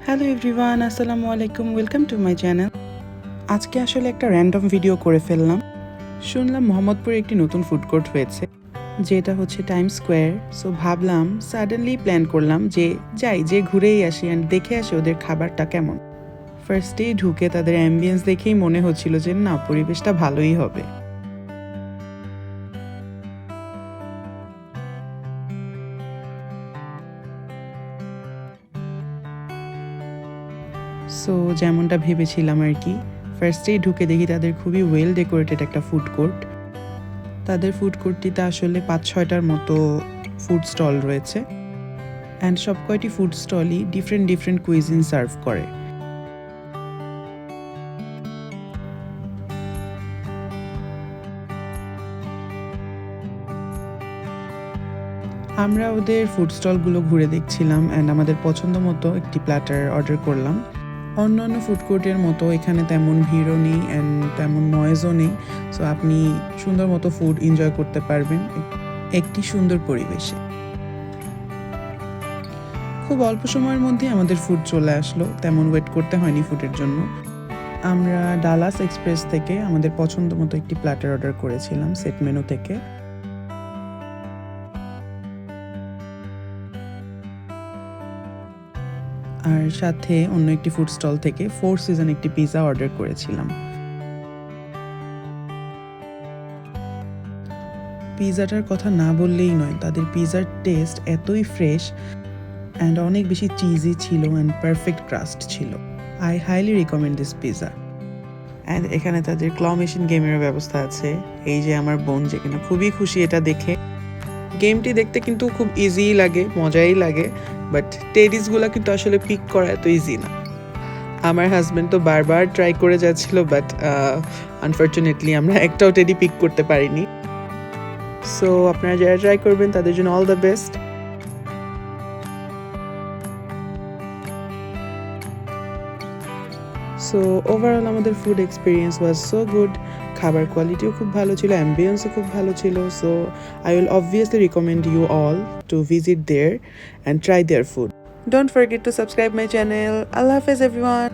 Hello everyone, আসসালামু আলাইকুম, welcome to my channel. আজকে আসলে একটা র্যান্ডম ভিডিও করে ফেললাম। শুনলাম মোহাম্মদপুরে একটি নতুন ফুড কোর্ট হয়েছে, যেটা হচ্ছে টাইম স্কোয়ার। সো ভাবলাম, সাডেনলি প্ল্যান করলাম যে যে ঘুরেই আসি অ্যান্ড দেখে আসি ওদের খাবারটা কেমন। ফার্স্টেই ঢুকে তাদের অ্যাম্বিয়েন্স দেখেই মনে হচ্ছিল যে না, পরিবেশটা ভালোই হবে। সো যেমনটা ভেবেছিলাম আর কি, ফার্স্টেই ঢুকে দেখি তাদের খুবই ওয়েল ডেকোরেটেড একটা ফুড কোর্ট। তাদের ফুড কোর্টটিতে আসলে 5-6টার মতো ফুড স্টল রয়েছে, অ্যান্ড সব কয়টি ফুড স্টলই ডিফারেন্ট কুইজিন সার্ভ করে। আমরা ওদের ফুড স্টলগুলো ঘুরে দেখছিলাম অ্যান্ড আমাদের পছন্দ মতো একটি প্ল্যাটার অর্ডার করলাম। অন্যান্য ফুড কোর্টের মতো এখানে তেমন ভিড়ও নেই অ্যান্ড তেমন নয়েজও নেই। সো আপনি সুন্দর মতো ফুড এনজয় করতে পারবেন একটি সুন্দর পরিবেশে। খুব অল্প সময়ের মধ্যে আমাদের ফুড চলে আসলো, তেমন ওয়েট করতে হয়নি ফুডের জন্য। আমরা ডালাস এক্সপ্রেস থেকে আমাদের পছন্দ মতো একটি প্ল্যাটার অর্ডার করেছিলাম সেট মেনু থেকে। আর সাথে অন্য একটি ফুড স্টল থেকে 4 সিজন একটি পিৎজা অর্ডার করেছিলাম। পিৎজাটার কথা না বললেই নয়, তাদের পিৎজার টেস্ট এতই ফ্রেশ অ্যান্ড অনেক বেশি চিজি ছিল অ্যান্ড পারফেক্ট ক্রাস্ট ছিল। I highly recommend this pizza. And এখানে তাদের ক্ল মেশিন গেমের ব্যবস্থা আছে। এই যে আমার বোন, যে কিনা খুবই খুশি এটা দেখে। গেমটি দেখতে কিন্তু খুব ইজিই লাগে, মজাই লাগে, বাট টেডিসগুলো কিন্তু আসলে পিক করা এত ইজি না। আমার হাজব্যান্ড তো বারবার ট্রাই করে যাচ্ছিল, বাট আনফর্চুনেটলি আমরা একটাও টেডি পিক করতে পারিনি। সো আপনারা যারা ট্রাই করবেন তাদের জন্য all the best. So overall আমাদের food experience was so good. খাবার কোয়ালিটিও খুব ভালো ছিল, অ্যাম্বিয়েন্সও খুব ভালো ছিল। So I will obviously recommend you all to visit there and try their food. Don't forget to subscribe my channel. আল্লাহ হাফেজ এভরিওয়ান।